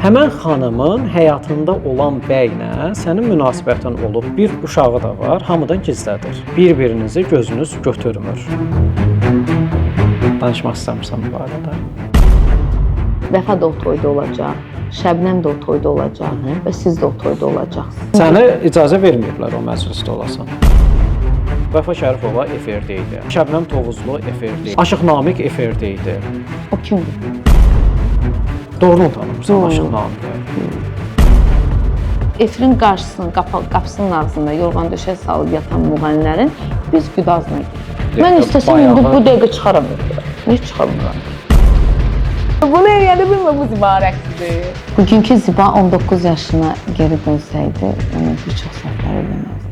Həmən xanımın həyatında olan bəylə sənin münasibətin olub, bir uşağı da var, hamıdan gizlədir. Bir-birinizi gözünüz götürmür. Danışmaq istəmirsən bu barədə? Vəfa da o toyda olacaq, Şəbnəm də o toyda olacaq və siz də o toyda olacaqsınız. Sənə icazə verməyiblər o məclisdə olasan. Vəfa Şərifova efirdə idi. Şəbnəm Tovuzlu efirdə idi. Aşıq Namiq efirdə idi. O kimdir? Doğru tanımırsan Aşıq Namiqi. Efirin qarşısının, qapısının ağzında yorğan döşək salıb yatan müğənnilərin biz güdazına gidirik. Mən istəsəm indi bu dəqiqə çıxaram. Niyə çıxamıram? Bunu eləyə bilmə, bu Ziba rəqsidir. Bugünkü Ziba 19 yaşına geri dönsəydi, onu bir çox səhvlər eləməzdi.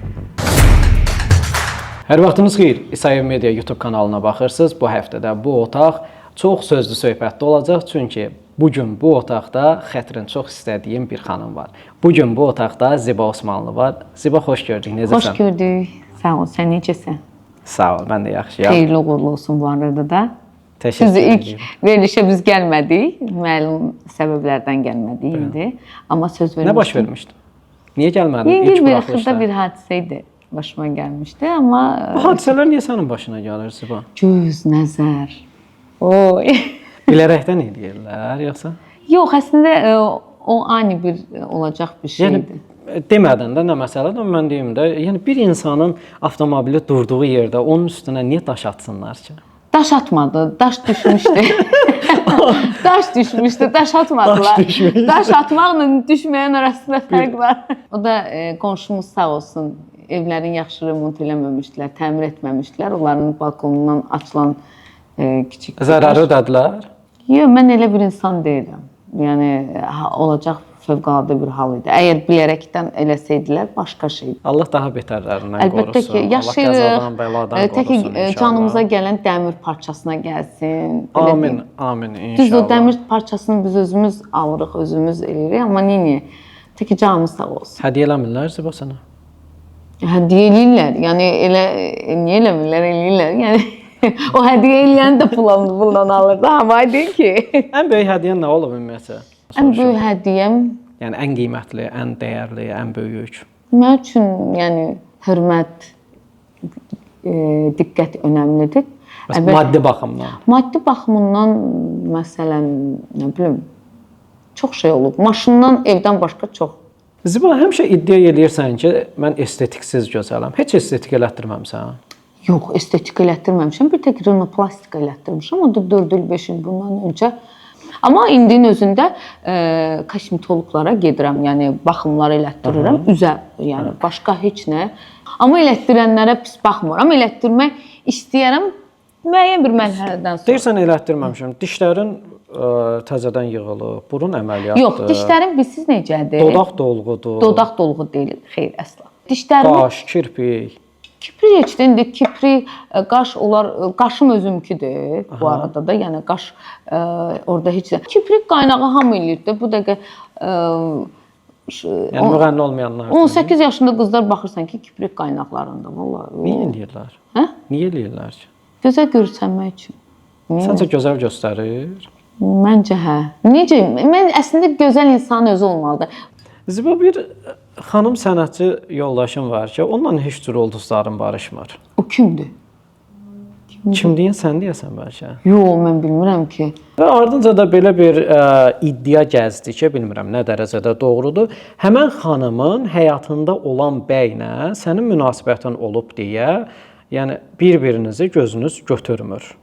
Hər vaxtınız xeyir. İsayev Media YouTube kanalına baxırsınız. Bu həftədə bu otaq çox sözlü söhbətdə olacaq. Çünki bugün bu otaqda xətrin çox istədiyim bir xanım var. Bugün bu otaqda Ziba Osmanlı var. Ziba, xoş gördük. Necəsən? Xoş gördük. Sağ ol. Sən necəsən? Sağ ol. Mən də yaxşıyam. Xeyirli uğurlu olsun bu arada da. Təşəkkür Siz edirəm. ilk verilişə biz gəlmədik. Məlum səbəblərdən gəlmədik indi. Amma söz vermişdim. Nə baş vermişdi? Niyə gəlmədin? Yüngül bir xırda bir hadisə idi. Başıma gəlmişdi, amma... Bu hadisələr niyə sənin başına gəlir, Ziba? Göz, nəzər. Oy. Bilərəkdən eləyirlər, yoxsa? Yox, əslində o ani bir olacaq bir şeydir. Yəni, demədən də nə məsələdir, amma mən deyim də, yəni bir insanın avtomobili durduğu yerdə onun üstünə niyə daş atsınlar ki? Daş atmadı, daş düşmüşdü. Daş düşmüşdü, daş atmadılar. Daş atmaqla düşməyən arasında fərq var. O da qonşumuz sağ olsun, evlərin yaxşı remont eləməmişdilər, təmir etməmişdilər. Onların balkonundan açılan kiçik... Zərarı ödədilər? Yox, mən elə bir insan deyiləm. Yəni, olacaq fövqəladə bir hal idi. Əgər bilərəkdən eləsəydilər, başqa şeydir. Allah daha betərlərindən qorusun. Əlbəttə ki, yaşayırıq, tək ki, canımıza gələn dəmir parçasına gəlsin. Amin, amin, inşallah. Düz o dəmir parçasını biz özümüz alırıq, özümüz eləyirik, amma niyə? Tək ki, canımız sağ olsun. Hədiyyə eləmirlər Ziba sənə? Hədiyyə eləyirlər, yəni niyə eləmirlər, eləyirlər, yəni... O hədiyyə eləyəni də puldan alırdı, amma deyil ki. Ən böyük hədiyyən nə olub ümumiyyətlə? Ən böyük hədiyyəm... Yəni, ən qiymətli, ən dəyərli, ən böyük. Mən üçün, yəni, hörmət, diqqət önəmlidir. Maddi baxımdan? Maddi baxımından, məsələn, nə bilim, çox şey olub. Maşından, evdən başqa çox. Ziba, həmişə iddia edirsən ki, mən estetiksiz gözələm. Heç estetik elətdirməmsən? Yox, estetik elətdirməmişəm. Bir tək rinoplastik elətdirmişəm. O da 4 il, 5 il bundan öncə. Amma indinin özündə kosmetologlara gedirəm. Yəni, baxımlar elətdirirəm. Üzə, yəni, başqa heç nə. Amma elətdirənlərə pis baxmıram. Elətdirmək istəyərəm müəyyən bir mərhələdən sonra. Deyirsən elətdirməmişəm. Dişlərin təzədən yığılıb, burun əməliyyatdır. Yox, dişlərim bilsiz necədir? Dodaq dolğudur. Dodaq dolğu deyil, xeyr, əsla. Dişlərim... Qaş, kirpik. Kiprik heç də indi kiprik, qaş, onlar, qaşım özümküdür bu arada da, yəni qaş orada heç də. Kiprik qaynağı hamı eləyir də, bu dəqiqə... Yəni müğənni olmayanlar. 18 yaşında qızlar baxırsan ki, kiprik qaynaqlarında, vallahi. Niyə eləyirlər? Hə? Niyə eləyirlər ki? Gözəl görsənmək üçün. Səncə gözəl göstərir? Məncə hə. Necə? Mən əslində gözəl insanın özü olmalıdır. Ziba, bir xanım sənətçi yoldaşım var ki, onunla heç cür ulduzların barışmır. O kimdir? Kim deyən, sən deyəsən bəlkə? Yox, mən bilmirəm ki. Və ardınca da belə bir iddia gəzdi ki, bilmirəm nə dərəcədə doğrudur. Həmən xanımın həyatında olan bəylə sənin münasibətin olub deyə, yəni bir-birinizi gözünüz götürmür.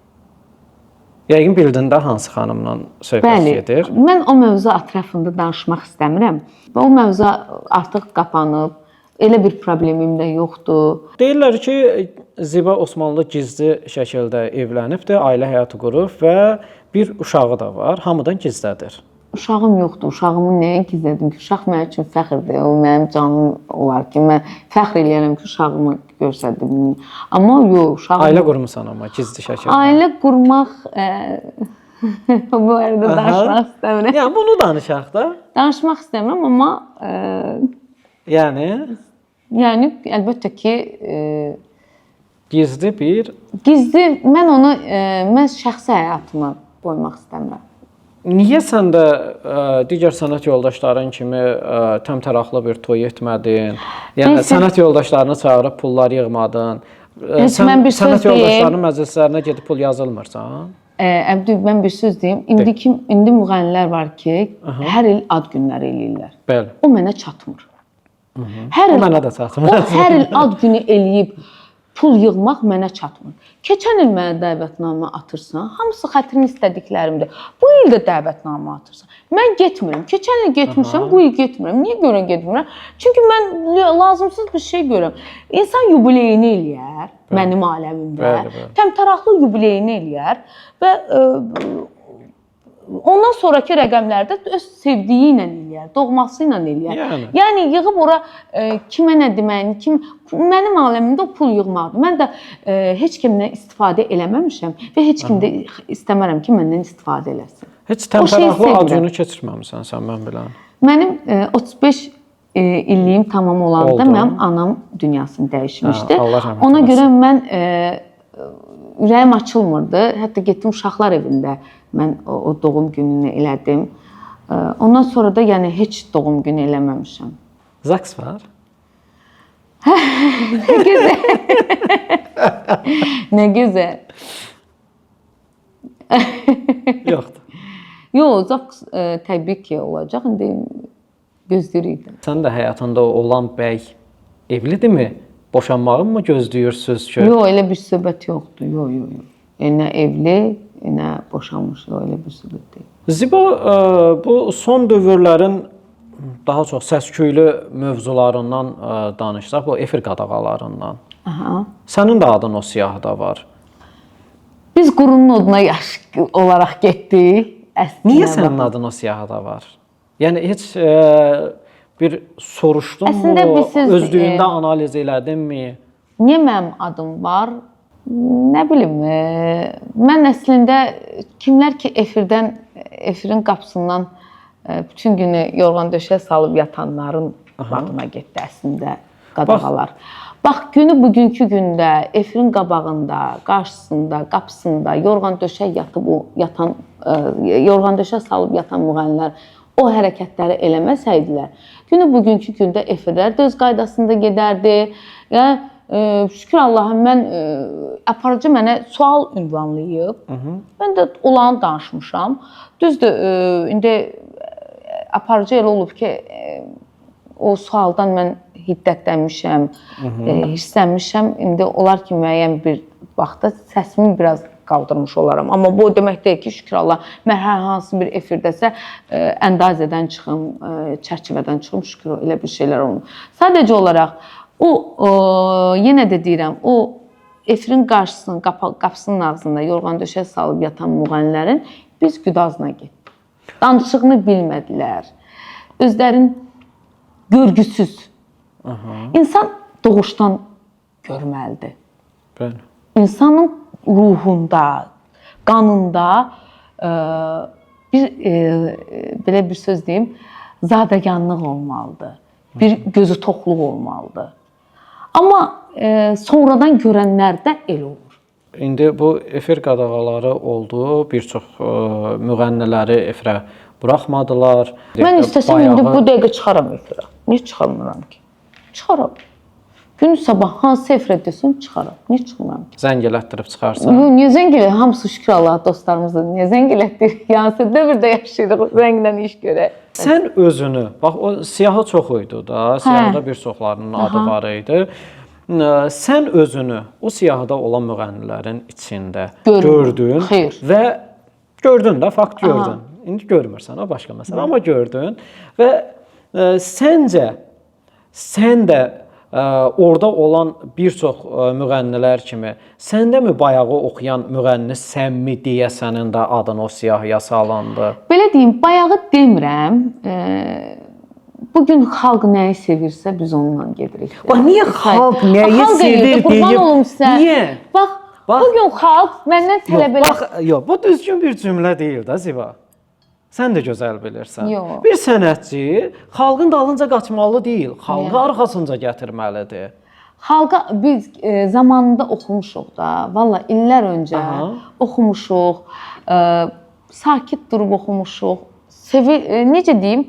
Yəqin bildin də hansı xanımla söhbət gedir? Bəli, mən o mövzu ətrafında danışmaq istəmirəm. O mövzu artıq qapanıb, elə bir problemim də yoxdur. Deyirlər ki, Ziba Osmanlı gizli şəkildə evlənibdir, ailə həyatı qurub və bir uşağı da var, hamıdan gizlədir. Uşağım yoxdur, uşağımı nəyə gizlədim ki? Uşaq mənim üçün fəxrdir, o mənim canım olar ki, mən fəxr eləyərəm ki, uşağımı görsədim. Amma yox, uşağım... Ailə qurmusan amma gizli şəkildə. Ailə qurmaq... Bu arada danışmaq istəmirəm. Yəni, bunu danışaq da. Danışmaq istəmirəm, amma... Yəni, əlbəttə ki... Gizli bir... Gizli, mən onu, mən şəxsi həyatıma qoymaq istəmirəm. Niyə sən də digər sənət yoldaşların kimi təmtəraqlı bir toy etmədin? Yəni sənət yoldaşlarını çağırıb pullar yığmadın? Mən bir söz Sənət deyim. yoldaşlarının məclislərinə gedib pul yazılmırsan? Əbdül, mən bir söz deyim. İndi müğənnilər var ki, hər il ad günləri eləyirlər. Bəli. O mənə çatmır. O mənə də çatmır. O hər il ad günü eləyib pul yığmaq mənə çatmır. Keçən il mənə dəvətnamə atırsan, hamısı xətrini istədiklərimdir. Bu il də dəvətnamə atırsan. Mən getmirəm. Keçən il getmişəm, bu il getmirəm. Niyə görə getmirəm? Çünki mən lazımsız bir şey görürəm. İnsan yubileyini eləyər mənim aləmimdə. Təmtəraqlı yubileyini eləyər və ondan sonraki rəqəmlərdə öz sevdiyi ilə eləyər, doğması ilə eləyər. Yəni yığıb ora kimə nə deməyini, mənim aləmimdə o pul yığmaqdır. Mən də heç kimdən istifadə eləməmişəm və heç kim də istəmərəm ki, məndən istifadə eləsin. Heç təmtəraqlı ad günü keçirməmisən sən, mən bilən. Mənim 35 illiyim tamam olanda mənim anam dünyasını dəyişmişdi. Ona görə mən ürəyim açılmırdı. Hətta getdim uşaqlar evində mən o doğum gününü elədim. Ondan sonra da yəni heç doğum günü eləməmişəm. Zaks var? Nə gözəl. Nə gözəl. Yoxdur. Yox, zaks təbii ki olacaq. İndi gözləyirik. Sən də həyatında olan bəy evlidirmi? Boşanmağı mı gözləyirsiniz ki? Yox, elə bir söhbət yoxdur. Yox. Nə evli, nə boşanmış, elə bir söhbət deyil. Ziba, bu son dövrlərin daha çox səs-küylü mövzularından danışsaq, bu efir qadağalarından. Sənin də adın o siyahıda var. Biz qurunun oduna yaş olaraq getdik. Niyə sənin adın o siyahıda var? Yəni heç bir soruşdunmu, özlüyündə analiz elədinmi? Niyə mənim adım var? Nə bilim, mən əslində kimlər ki efirin qapısından bütün günü yorğan döşə salıb yatanların adına getdi əslində qadağalar. Bax, günü bugünkü gündə efirin qabağında, qarşısında, qapısında yorğan döşə salıb yatan müğənnilər o hərəkətləri eləməsəydilər, günü bugünkü gündə efirlər də öz qaydasında gedərdi. Yəni şükür Allaha, mən aparıcı mənə sual ünvanlayıb. Mən də olanı danışmışam. Düzdür, indi aparıcı elə olub ki, o sualdan mən hiddətlənmişəm, hirslənmişəm. İndi olar ki, müəyyən bir vaxtda səsimi biraz qaldırmış olaram. Amma bu o demək deyil ki, şükür Allah, mən hər hansı bir efirdəsə əndazədən çıxım, çərçivədən çıxım, şükür elə bir şeylər olmur. Sadəcə olaraq yenə də deyirəm, o efirin qarşısının, qapısının ağzında yorğan döşə salıb yatan müğənnilərin biz güdazına getdik. Danışığını bilmədilər. Özlərin görgüsüz. İnsan doğuşdan görməlidir. İnsanın ruhunda, qanında belə bir söz deyim, zadəganlıq olmalıdır. Bir gözü toxluq olmalıdır. Amma sonradan görənlərdə elə olur. İndi bu efir qadağaları oldu. Bir çox müğənniləri efirə buraxmadılar. Mən istəsəm indi bu dəqiqə çıxaram efirə. Niyə çıxarmıram ki? Çıxaram. Gün sabah hansı efirə desən çıxaram. Niyə çıxmıram ki? Zəng elətdirib çıxarsan. Yox, niyə zəng elətdir? Hamısı şükür Allah dostlarımızdır. Niyə zəng elətdir? Yansı dövrdə yaşayırıq, zənglə iş görək. Sən özünü, bax o siyahı çox idi da, siyahıda bir çoxlarının adı var idi. Sən özünü o siyahıda olan müğənnilərin içində gördün və gördün də, fakt gördün. İndi görmürsən, o başqa məsələ, amma gördün və səncə sən də orada olan bir çox müğənnilər kimi səndə mi bayağı oxuyan müğənni sənmi deyə sənin də adın o siyahıya salındı? Belə deyim, bayağı demirəm. Bugün xalq nəyi sevirsə biz onunla gedirik. Bax, niyə xalq nəyi sevir deyib? Niyə? Bax, bugün xalq məndən tələb edir. Bax, yox, bu düzgün bir cümlə deyil də Ziba. Sən də gözəl bilirsən. Yox. Bir sənətçi xalqın dalınca qaçmalı deyil, xalqı arxasınca gətirməlidir. Xalqa biz zamanında oxumuşuq da, valla illər öncə oxumuşuq. sakit durub oxumuşuq. Necə deyim?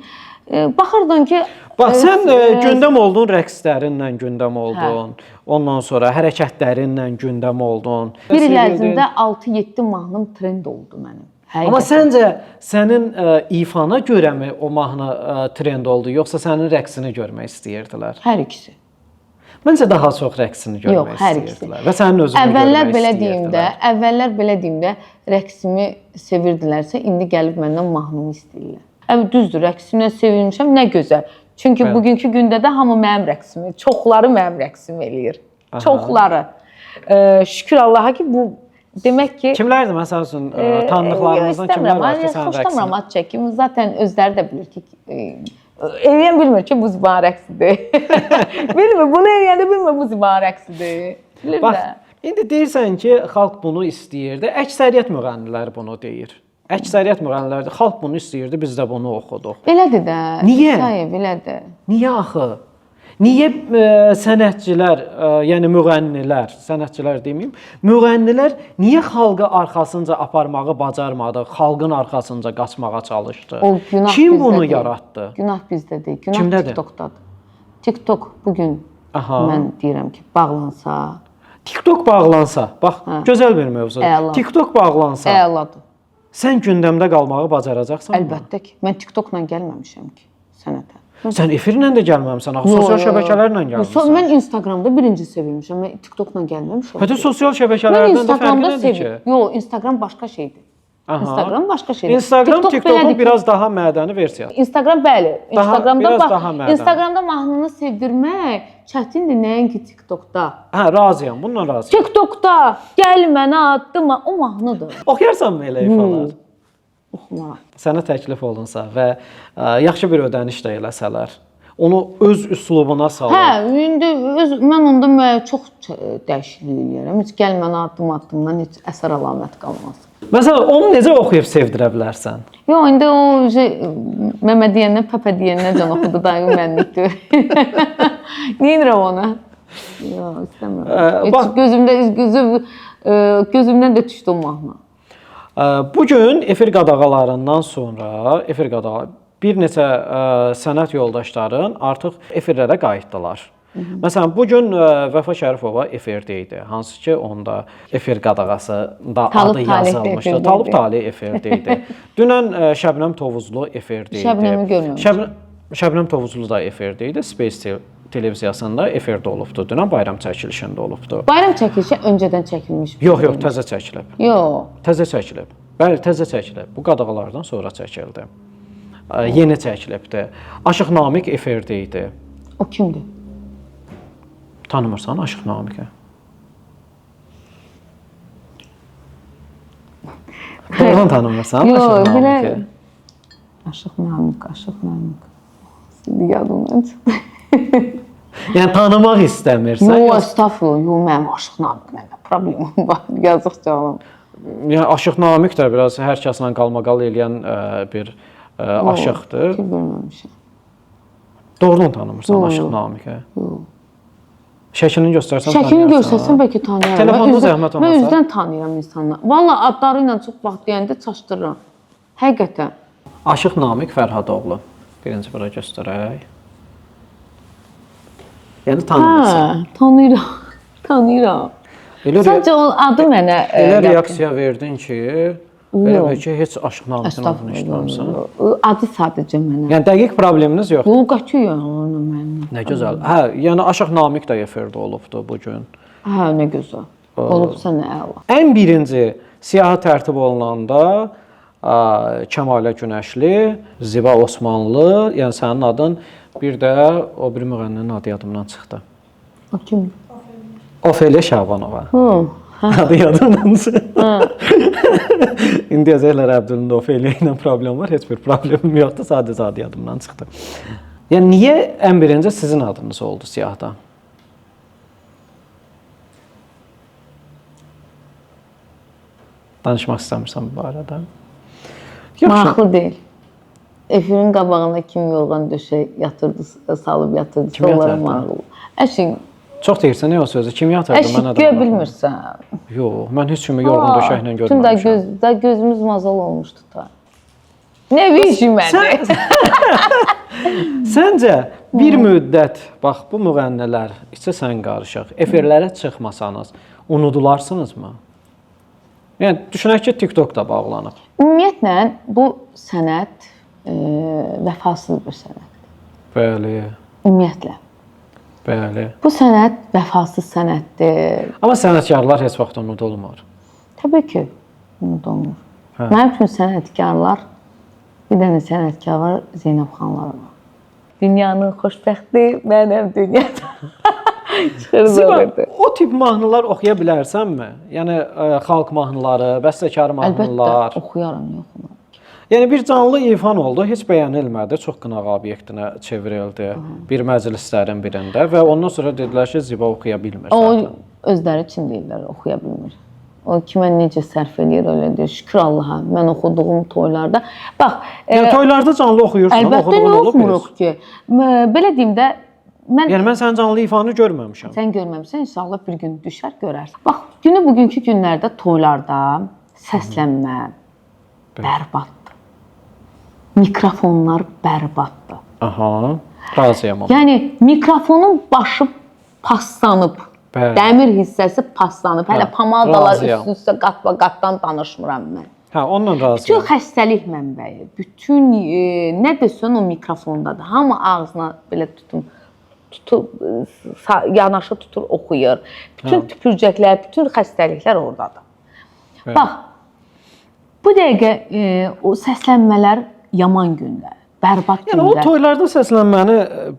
Baxırdın ki, bax sən gündəm oldun, rəqslərinlə gündəm oldun. Ondan sonra hərəkətlərinlə gündəm oldun. Bir il ərzində 6-7 mahnım trend oldu mənim. Amma səncə sənin ifana görəmi o mahnı trend oldu, yoxsa sənin rəqsini görmək istəyirdilər? Hər ikisi. Məncə daha çox rəqsini görmək istəyirdilər və sənin özünü görmək istəyirdilər. Əvvəllər belə deyim də, rəqsimi sevirdilərsə, indi gəlib məndən mahnımı istəyirlər. Düzdür, rəqsimlə sevilmişəm, nə gözəl. Çünki bugünkü gündə də hamı mənim rəqsimi, çoxları mənim rəqsimi eləyir. Çoxları. Şükür Allaha ki, bu demək ki... Kimlərdir məsəl üçün tanıdıqlarımızdan kimlər var ki, sənin rəqsini? Xoşlamıram ad çəkim. Zaten özləri də bilir ki, eləyən bilmir ki, bu Ziban rəqsidir. Bilmir, bunu eləyəndə bilmir, bu Ziban rəqsidir. Bilir də. Bax, indi deyirsən ki, xalq bunu istəyirdi. Əksəriyyət müğənnilər bunu deyir. Əksəriyyət müğənnilər də xalq bunu istəyirdi, biz də bunu oxuduq. Belədir də. Niyə? Belədir. Niyə axı? Niyə sənətçilər, yəni müğənnilər, sənətçilər deməyim, müğənnilər niyə xalqı arxasınca aparmağı bacarmadı, xalqın arxasınca qaçmağa çalışdı? Kim bunu yaratdı? Günah bizdədir. Günah TikTokdadır. TikTok bugün mən deyirəm ki, bağlansa. TikTok bağlansa, bax, gözəl bir mövzudur. TikTok bağlansa. Əladır. Sən gündəmdə qalmağı bacaracaqsan? Əlbəttə ki. Mən TikTokla gəlməmişəm ki sənətə. Sən efirlə də gəlməmisən, sosial şəbəkələrlə gəlmisən. Mən Instagramda birinci sevilmişəm, mən TikTokla gəlməmişəm. Hətta sosial şəbəkələrdən də fərqi nədir ki? Yox, Instagram başqa şeydir. Instagram başqa şeydir. Instagram TikTokun biraz daha mədəni versiyası. Instagram bəli. Instagramda Instagramda mahnını sevdirmək çətindir, nəinki TikTokda. Hə, razıyam, bununla razıyam. TikTokda gəl mənə addıma, o mahnıdır. Oxuyarsanmı elə ifalar? Oxumaram. Sənə təklif olunsa və yaxşı bir ödəniş də eləsələr, onu öz üslubuna salır. Hə, indi mən onda çox dəyişiklik eləyərəm. Heç gəl mənə addım-addımdan heç əsər əlamət qalmaz. Məsələn, onu necə oxuyub sevdirə bilərsən? Yox, indi o məmə deyəndən, pəpə deyəndən can oxudu da mənlikdir. Neyinirəm ona? Yox, istəmirəm. Gözümdən də düşdü o mahnı. Bugün efir qadağalarından sonra, bir neçə sənət yoldaşların artıq efirlərə qayıtdılar. Məsələn, bugün Vəfa Şərifova efirdə idi, hansı ki, onda efir qadağasında adı yazılmışdı. Talib Talib efirdə idi. Dünən Şəbnəm Tovuzlu efirdə idi. Şəbnəmi görməmişdim. Şəbnəm Tovuzlu da efirdə idi, Space televiziyasında efirdə olubdu. Dünən bayram çəkilişində olubdu. Bayram çəkilişi öncədən çəkilmiş. Yox, təzə çəkilib. Yox. Təzə çəkilib. Bəli, təzə çəkilib. Bu qadağalardan sonra çəkildi. Yeni çəkilibdi. Aşıq Namiq efirdə idi. O kimdir? Tanımırsan Aşıq Namiqi? Doğrudan tanımırsan Aşıq Namiqi? Aşıq Namiq. Şimdi yadımdan çıxdı. Yəni tanımaq istəmirsən? Yox, estağfurullah. Yox, mənim Aşıq Namiq mənə problemim var. Yazıq canım. Yəni Aşıq Namiq də biraz hər kəslə qalmaqal eləyən bir aşıqdır. Ki bilməmişəm. Doğrudan tanımırsan Aşıq Namiqi? Yox. Şəklini göstərsən tanıyarsan. Şəklini göstərsən bəlkə tanıyaram. Telefonda zəhmət olmasa. Mən üzdən tanıyıram insanları. Valla adları ilə çox vaxt deyəndə çaşdırıram. Həqiqətən. Aşıq Namiq Fərhadoğlu. Birinci bura göstərək. Yəni tanımırsan. Tanıyıram. Tanıyıram. Sadəcə o adı mənə... Elə reaksiya verdin ki, elə ki, heç Aşıq Namiqin adını işləmirsən. Adı sadəcə mənə. Yəni dəqiq probleminiz yoxdur. Yox, qətiyyən onu mənə. Nə gözəl. Hə, yəni Aşıq Namiq də efirdə olubdu bu gün. Hə, nə gözəl. Olubsa nə əla. Ən birinci siyahı tərtib olunanda Kəmalə Günəşli, Ziba Osmanlı, yəni sənin adın, bir də o bir müğənninin adı yadımdan çıxdı. O kimdir? Ofeliya Şabanova. Adı yadımdan çıxdı. İndi yazırlar Əbdülün Ofeliya ilə problem var, heç bir problemim yoxdur, sadəcə adı yadımdan çıxdı. Yəni niyə ən birinci sizin adınız oldu siyahda? Danışmaq istəmirsən bu barədə? Maraqlı deyil. Efirin qabağında kim yorğan döşək yatırdı, salıb yatırdı. Kim yatırdı? Əşin, Çox deyirsən nə o sözü? Kim yatırdı mənə Əşik də? göyə bilmirsən. Yox, mən heç kimi yorğun döşəklə Bütün görməmişəm. gözümüz mazal olmuşdu da. Nə vişmədi. Səncə bir müddət bax bu müğənnilər içə sən qarışıq, efirlərə çıxmasanız unudularsınızmı? Yəni düşünək ki, TikTok da bağlanıb. Ümumiyyətlə bu sənət vəfasız bir sənətdir. Bəli. Ümumiyyətlə. Bəli. Bu sənət vəfasız sənətdir. Amma sənətkarlar heç vaxt unudulmur. Təbii ki, unudulmur. Hə. Mənim üçün sənətkarlar, bir dənə sənətkar var, Zeynəb xanlarım. Dünyanın xoşbəxti mənim dünyada. Ziba, o tip mahnılar oxuya bilərsənmi? Yəni xalq mahnıları, bəstəkar mahnılar. Əlbəttə, oxuyaram, yoxmu? Yəni bir canlı ifan oldu, heç bəyənilmədi, çox qınaq obyektinə çevrildi bir məclislərin birində və ondan sonra dedilər ki, Ziba oxuya bilmir. O özləri üçün deyirlər, oxuya bilmir. O kimə necə sərf eləyir, elə deyir. Şükür Allaha, mən oxuduğum toylarda. Bax, yəni toylarda canlı oxuyursan, əlbəttə nə oxumuruq ki? Belə deyim də, yəni mən sənin canlı ifanı görməmişəm. Sən görməmisən, inşallah bir gün düşər, görərsən. Bax, bugünkü günlərdə toylarda səslənmə bərbaddır. Mikrofonlar bərbaddır. Aha, razıyam. Yəni mikrofonun başı paslanıb. Bəli. Dəmir hissəsi paslanıb. Hələ pomadalar üst-üstə qat-qatdan danışmıram mən. Hə, onunla razıyam. Bütün xəstəlik mənbəyi, bütün nə desən o mikrofondadır. Hamı ağzına belə yanaşı tutur, oxuyur. Bütün tüpürcəklər, bütün xəstəliklər oradadır. Bəli. Bax, bu dəqiqə o səslənmələr yaman gündə, bərbad gündə. Yəni o toylarda səslənməni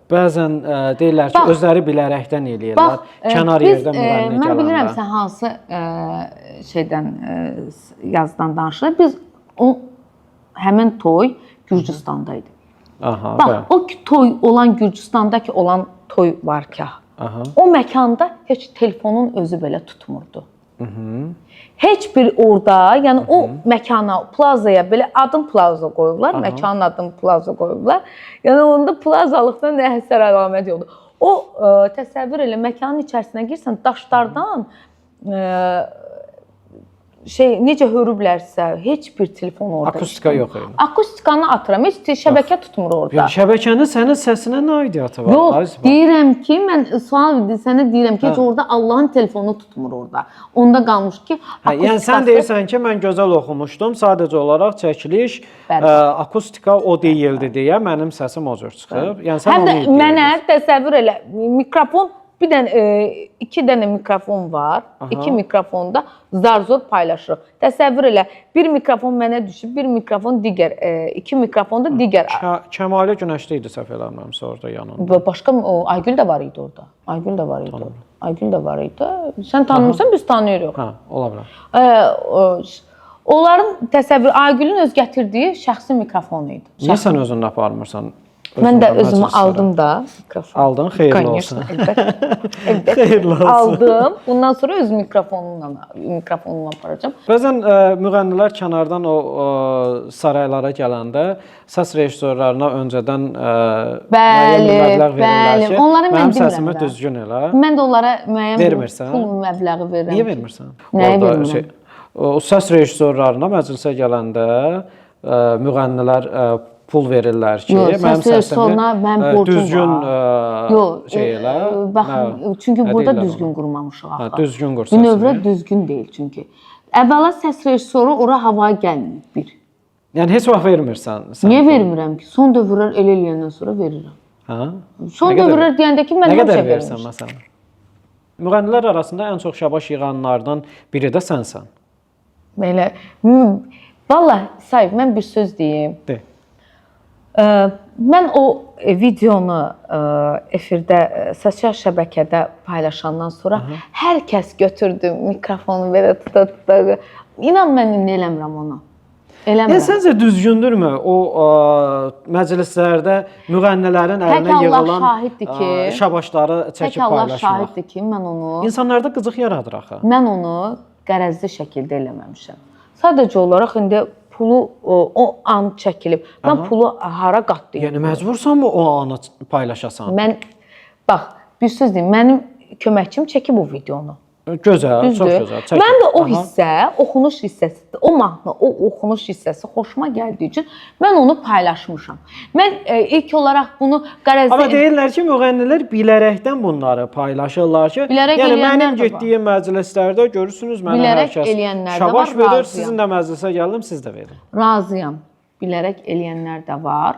bəzən deyirlər ki, özləri bilərəkdən eləyirlər. Kənar yerdə müğənni gələndə. Mən bilirəm sən hansı şeydən yazdan danışırıq. Biz həmin toy Gürcüstanda idi. Aha. Bax, o toy olan Gürcüstandakı olan toy var ki, o məkanda heç telefonun özü belə tutmurdu. Heç bir orada, yəni o məkana, plazaya belə adım plaza qoyublar, məkanın adını plaza qoyublar. Yəni onda plazalıqdan nə həsər əlamət yoxdur. O təsəvvür elə məkanın içərisinə girsən, daşlardan necə hörüblərsə, heç bir telefon orada. Akustika yox idi. Akustikanı atıram, heç şəbəkə tutmur orada. Yəni şəbəkənin sənin səsinə nə aidiyyatı var? Yox, deyirəm ki, mən sənə deyirəm ki, heç orada Allahın telefonu tutmur orada. Onda qalmış ki, yəni sən deyirsən ki, mən gözəl oxumuşdum, sadəcə olaraq çəkiliş, akustika o deyildi deyə mənim səsim o cür çıxıb. Yəni sən onu deyirsən. Həm də mənə təsəvvür elə, mikrofon, bir dənə, 2 dənə mikrofon var, 2 mikrofonda zar-zor paylaşırıq. Təsəvvür elə, bir mikrofon mənə düşüb, bir mikrofon digər, 2 mikrofonda digər. Kəmalə Günəşli idi səhv eləmirəmsə orada yanında. Başqa, Aygül də var idi orada. Aygül də var idi. Aygül də var idi. Sən tanımırsan, biz tanıyırıq. Hə, ola bilər. Onların təsəvvür, Aygülün öz gətirdiyi şəxsi mikrofonu idi. Niyə sən özünü aparmırsan? Mən də özümü aldım da mikrofon. Aldın, xeyirli olsun. Əlbəttə. Xeyirli olsun. Aldım. Bundan sonra öz mikrofonumla aparacağam. Bəzən müğənnilər kənardan o saraylara gələndə səs rejissorlarına öncədən məbləğ verirlər ki, mənim səsimi düzgün elə. Mən də onlara müəyyən pul məbləği verirəm. Niyə vermirsən? Nəyə vermirəm? O səs rejissorlarına məclisə gələndə müğənnilər pul verirlər ki, mənim səsimi düzgün şey elə. Baxın, çünki burada düzgün qurmamışıq axı. Düzgün qur səsini. Bünövrə düzgün deyil çünki. Əvvəla səs rejissoru ora havaya gəlməyib bir. Yəni heç vaxt vermirsən sən? Niyə vermirəm ki? Son dövrlər elə eləyəndən sonra verirəm. Hə? Son dövrlər deyəndə ki, mən həmişə verirsən məsələn? Müğənnilər arasında ən çox şabaş yığanlardan biri də sənsən. Belə, vallahi Saif, mən bir söz deyim. De. Mən o videonu efirdə, sosial şəbəkədə paylaşandan sonra hər kəs götürdü mikrofonu belə tuta-tuta. İnan mən indi eləmirəm onu. Eləmirəm. Səncə düzgündürmü o məclislərdə müğənnilərin əlinə yığılan şabaşları çəkib paylaşmaq? Tək Allah şahiddir ki, mən onu... İnsanlarda qıcıq yaradır axı. Mən onu qərəzli şəkildə eləməmişəm. Sadəcə olaraq indi pulu o an çəkilib. Mən pulu hara qatlayım? Yəni məcbursanmı o anı paylaşasan? Mən, bax, bir söz deyim, mənim köməkçim çəkib bu videonu. Gözəl, çox Düzdür. gözəl. Çəkin. Mən də o Aha. hissə, oxunuş hissəsi, o mahnı, o oxunuş hissəsi xoşuma gəldiyi üçün mən onu paylaşmışam. Mən ilk olaraq bunu Amma deyirlər ki, müğənnilər bilərəkdən bunları paylaşırlar ki, Bilərək yəni eləyənlər mənim də var. getdiyim məclislərdə görürsünüz, mənə hər Bilərək kəs eləyənlər də şabaş var, verir, razıyam. sizin də məclisə gəldim, siz də verin. razıyam. Bilərək eləyənlər də var.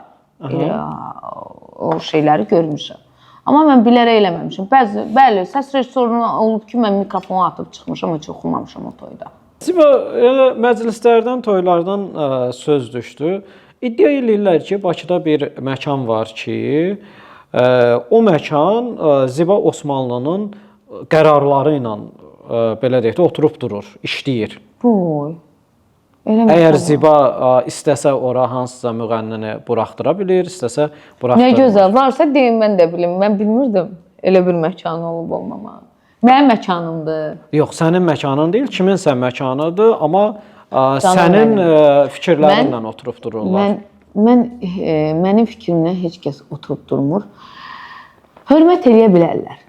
O şeyləri görmüşəm. Amma mən bilərək eləməmişəm. Bəli, səs rejissoru olub ki, mən mikrofonu atıb çıxmışam, heç oxumamışam o toyda. Ziba, elə məclislərdən, toylardan söz düşdü. İddia edirlər ki, Bakıda bir məkan var ki, o məkan Ziba Osmanlının qərarları ilə belə deyək də oturub durur, işləyir. Boy. Əgər Ziba istəsə ora hansısa müğənnini buraxdıra bilir, istəsə Nə buraxdıra bilir. gözəl. Varsa deyin mən də bilim. Mən bilmirdim elə bir məkan olub olmamağı. Mənim məkanımdır. Yox, sənin məkanın deyil, kiminsə məkanıdır, amma sənin fikirlərinlə oturub dururlar. Mənim fikrimlə heç kəs oturub durmur. Hörmət eləyə bilərlər.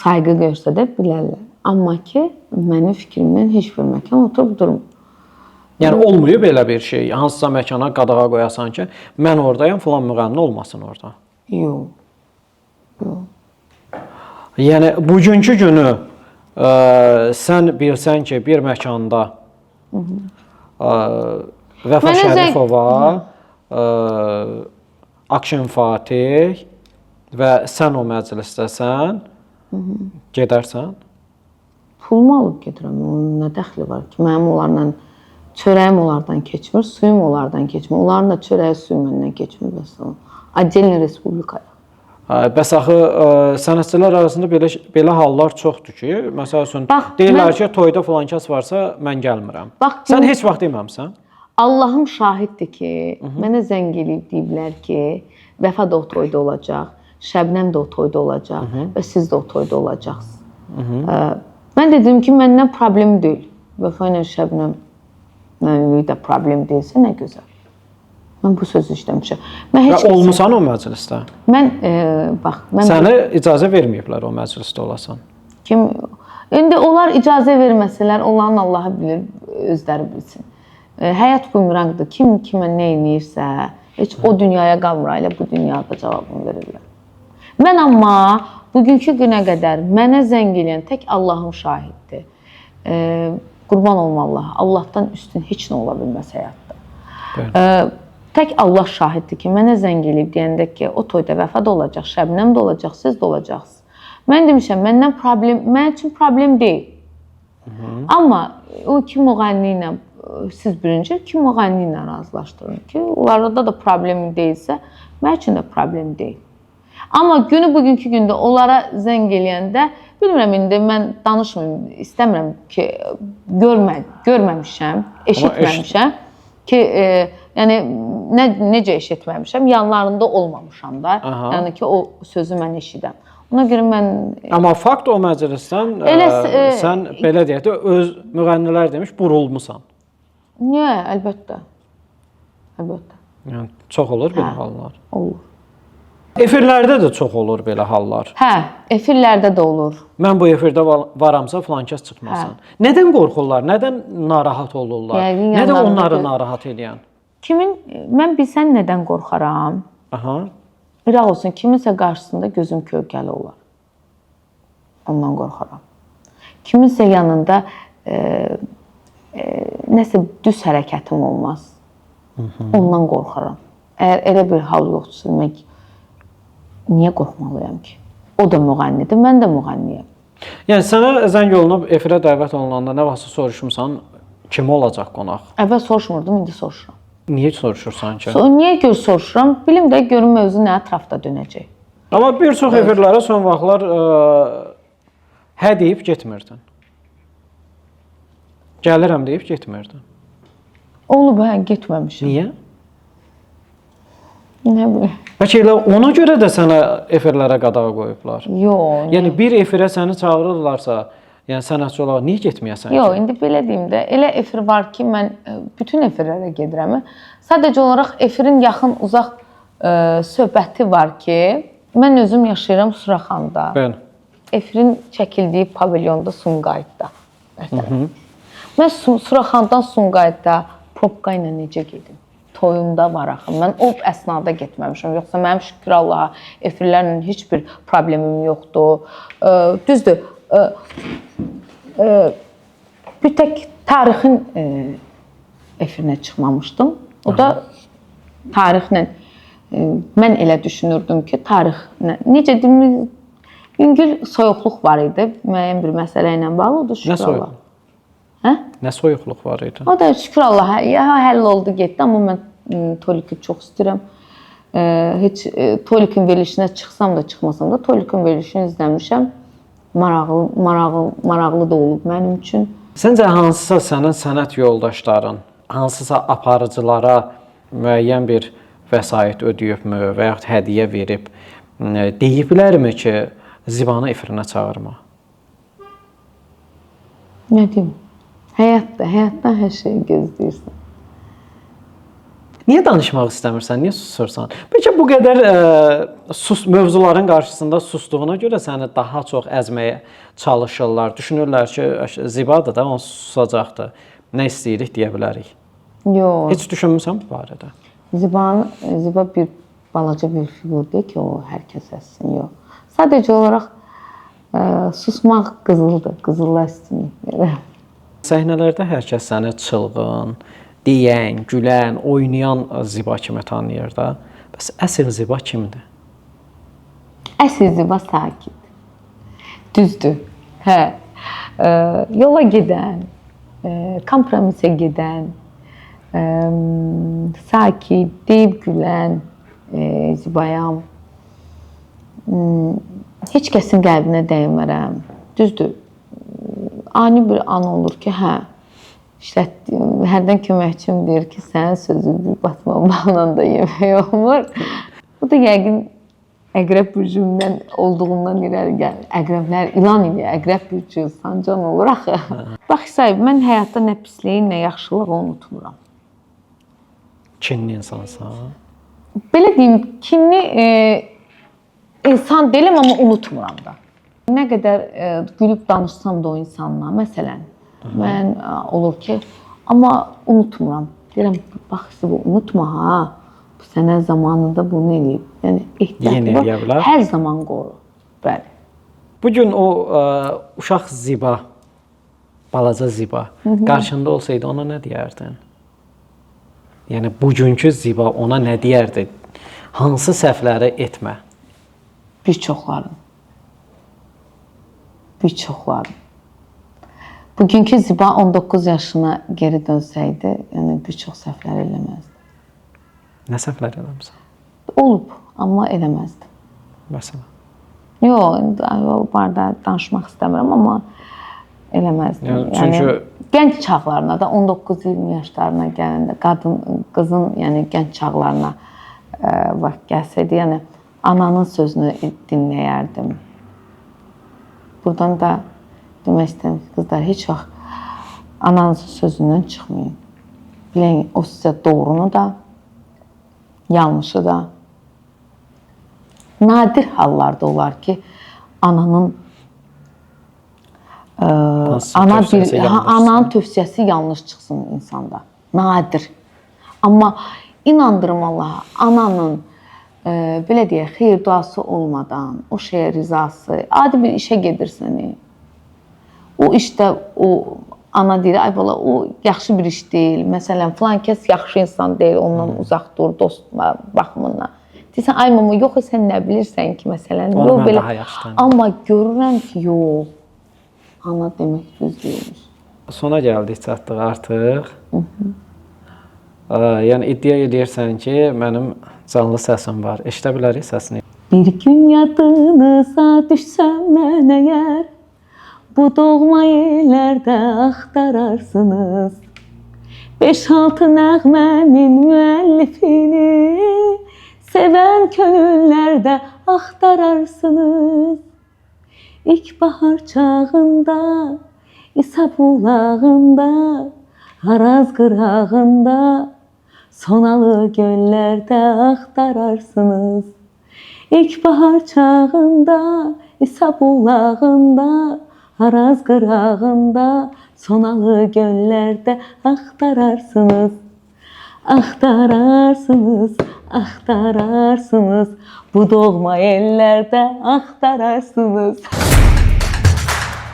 Sayğı göstərə bilərlər. Amma ki, mənim fikrimlə heç bir məkan oturub durmur. Yəni olmuyor belə bir şey. Hansısa məkana qadağa qoyasan ki, mən oradayam, filan müğənni olmasın orada. Yox. Yəni bugünkü günü sən bilsən ki, bir məkanda Vəfa Şərifova, Akşin Fatih və sən o məclisdəsən, gedərsən? Pulumu alıb gedirəm. Onun nə dəxli var ki, mənim onlarla çörəyim onlardan keçmir, suyum onlardan keçmir. Onların da çörəyi suyu məndən keçmir məsələn. Отдельная respublikaya. Bəs axı sənətçilər arasında belə hallar çoxdur ki, məsəl üçün deyirlər ki, toyda filan kəs varsa mən gəlmirəm. Sən heç vaxt deməmisən? Allahım şahiddir ki, mənə zəng eləyib deyiblər ki, Vəfa da o toyda olacaq, Şəbnəm də o toyda olacaq və siz də o toyda olacaqsınız. Mən dedim ki, məndən problem deyil. Vəfa ilə Şəbnəm də problem deyilsə, nə gözəl. Mən bu sözü işləmişəm. Və olmusan o məclisdə? Mən Sənə icazə verməyiblər o məclisdə olasan. İndi onlar icazə verməsələr, onların Allahı bilir, özləri bilsin. Həyat bumerangdır. Kim kimə nə edirsə, heç o dünyaya qalmır, elə bu dünyada cavabını verirlər. Mən amma bugünkü günə qədər mənə zəng eləyən tək Allahım şahiddir. Qurban olum Allah. Allahdan üstün heç nə ola bilməz həyatda. Tək Allah şahiddir ki, mənə zəng eləyib deyəndə ki, o toyda Vəfa da olacaq, Şəbnəm də olacaq, siz də olacaqsınız. Mən demişəm, mən üçün problem deyil. Amma o iki müğənni ilə, siz birinci iki müğənni ilə razılaşdırın ki, onlarda da problem deyilsə, mən üçün də problem deyil. Amma günü bugünkü gündə onlara zəng eləyəndə, bilmirəm, indi mən danışmayım, istəmirəm ki, görməmişəm, eşitməmişəm ki, yəni necə eşitməmişəm, yanlarında olmamışam da, yəni ki, o sözü mən eşidəm. Ona görə mən... Amma fakt o məclisdən sən belə deyək də, öz müğənnilər demiş, burulmusan. Niyə? Əlbəttə. Əlbəttə. Yəni, çox olur belə hallar. Olur. Efirlərdə də çox olur belə hallar. Hə, efirlərdə də olur. Mən bu efirdə varamsa filan kəs çıxmasın. Nədən qorxurlar? Nədən narahat olurlar? Nədən onları narahat edən? Mən bilsən nədən qorxaram? İraq olsun, kiminsə qarşısında gözüm kölgəli olar. Ondan qorxaram. Kiminsə yanında nəsə düz hərəkətim olmaz. Ondan qorxaram. Əgər elə bir hal yoxdursa, niyə qorxmalıyam ki? O da müğənnidir, mən də müğənniyəm. Yəni, sənə zəng olunub, efirə dəvət olunanda nə vaxtsa soruşmuşsan, kim olacaq qonaq? Əvvəl soruşmurdum, indi soruşuram. Niyə soruşursan ki? Niyə gör soruşuram? Bilim də görüm mövzu nə ətrafda dönəcək. Amma bir çox efirlərə son vaxtlar hə deyib getmirdin. Gəlirəm deyib getmirdin. Olub, hə, getməmişim. Niyə? Nə bilim. Bəlkə elə ona görə də sənə efirlərə qadağa qoyublar. Yox. Yəni bir efirə səni çağırırlarsa, yəni sənətçi olaraq niyə getməyəsən? Yox, indi belə deyim də, elə efir var ki, mən bütün efirlərə gedirəm. Sadəcə olaraq efirin yaxın, uzaq söhbəti var ki, mən özüm yaşayıram Suraxanda. Bəli. efirin çəkildiyi pavilyonda Sumqayıtda. Məsələn. Mən Suraxandan Sumqayıtda probka ilə necə gedim? Toyumda var axı. Mən o əsnada getməmişəm. Yoxsa mənim şükür Allaha efirlərlə heç bir problemim yoxdur. Düzdür. Bir tək tarixin efirinə çıxmamışdım. O da tarixlə mən elə düşünürdüm ki, tarixlə necə deyim, yüngül soyuqluq var idi. Müəyyən bir məsələ ilə bağlı oldu şükür Allaha. Hə? Nə soyuqluq var idi? O da şükür Allaha həll oldu, getdi, amma mən Toliqi çox istəyirəm. Heç Toliqin verilişinə çıxsam da, çıxmasam da Toliqin verilişini izləmişəm. Maraqlı da olub mənim üçün. Səncə hansısa sənin sənət yoldaşların, hansısa aparıcılara müəyyən bir vəsait ödəyibmi və yaxud hədiyyə verib, deyiblərmi ki, Zibanı efirinə çağırma? Nə deyim? Həyatdan hər şeyi gözləyirsən. Niyə danışmaq istəmirsən? Niyə susursan? Bəlkə bu qədər mövzuların qarşısında sustuğuna görə səni daha çox əzməyə çalışırlar. Düşünürlər ki, Zibadır da, onu susacaqdır. Nə istəyirik deyə bilərik. Yox. Heç düşünmüsən bu barədə? Ziba bir balaca bir fiqur deyil ki, o hər kəs əzsin. Yox. Sadəcə olaraq susmaq qızıldır. Qızılla üstünlük. Səhnələrdə hər kəs səni çılğın, deyən, gülən, oynayan Ziba kimi tanıyır da. Bəs əsl Ziba kimdir? Əsl Ziba sakit. Düzdür. Hə. Yola gedən, kompromisə gedən, sakit, deyib gülən Zibayam. Heç kəsin qəlbinə dəymərəm. Düzdür. Ani bir an olur ki, hə, hərdən köməkçim deyir ki, sənin sözü bir batma bağla da yemək olmur. Bu da yəqin əqrəb bürcümdən olduğundan irəli gəlir. Əqrəblər ilan ilə, əqrəb bürcü sancan olur axı. Bax, sahib, mən həyatda nə pisliyi, nə yaxşılığı unutmuram. Kinli insansan? Belə deyim, kinli insan deyiləm, amma unutmuram da. Nə qədər gülüb danışsam da o insanla, məsələn, mən olur ki, amma unutmuram. Deyirəm, bax, unutma ha, bu sənə zamanında bunu eləyib. Yəni, ehtiyatlı hər zaman qoru. Bəli. Bugün o uşaq Ziba, balaca Ziba qarşında olsaydı ona nə deyərdin? Yəni, bugünkü Ziba ona nə deyərdi? Hansı səhvləri etmə? Bir çoxların. Bugünkü Ziba 19 yaşına geri dönsəydi, yəni bir çox səhvlər eləməzdi. Nə səhvlər eləmişsən? Olub, amma eləməzdi. Məsələn? Yox, o barədə danışmaq istəmirəm, amma eləməzdi. Çünki gənc çağlarına da 19-20 yaşlarına gələndə qızın, yəni gənc çağlarına vaxt gəlsəydi, yəni ananın sözünü dinləyərdim. Buradan da demək istəyirəm ki, qızlar, heç vaxt ananızın sözündən çıxmayın. Bilin, o sizə doğrunu da, yanlışı da. Nadir hallarda olar ki, ananın tövsiyəsi yanlış çıxsın insanda. Nadir. Amma inandırım Allaha, ananın belə deyək, xeyir duası olmadan, o şeyə rizası, adi bir işə gedirsən, o işdə ana deyir, ay bala, o yaxşı bir iş deyil. Məsələn, filan kəs yaxşı insan deyil, ondan uzaq dur, dost baxımından. Deyirsən, ay mama, yox, sən nə bilirsən ki, məsələn, yox belə. Amma görürəm ki, yox, ana demək düz deyilmiş. Sona gəldik, çatdıq artıq. Yəni, iddia edirsən ki, mənim canlı səsim var. Eşidə bilərik səsini. Bir gün yadınıza düşsəm mən əgər, bu doğma yerlərdə axtararsınız. 5-6 nəğmənin müəllifini sevən könüllərdə axtararsınız. İlk bahar çağında, İsa bulağında, Haraz qırağında, sonalı göllərdə axtararsınız. İlk bahar çağında, İsa bulağında, Araz qırağında, Sonalı göllərdə axtararsınız. Axtararsınız, axtararsınız. Bu doğma ellərdə axtararsınız.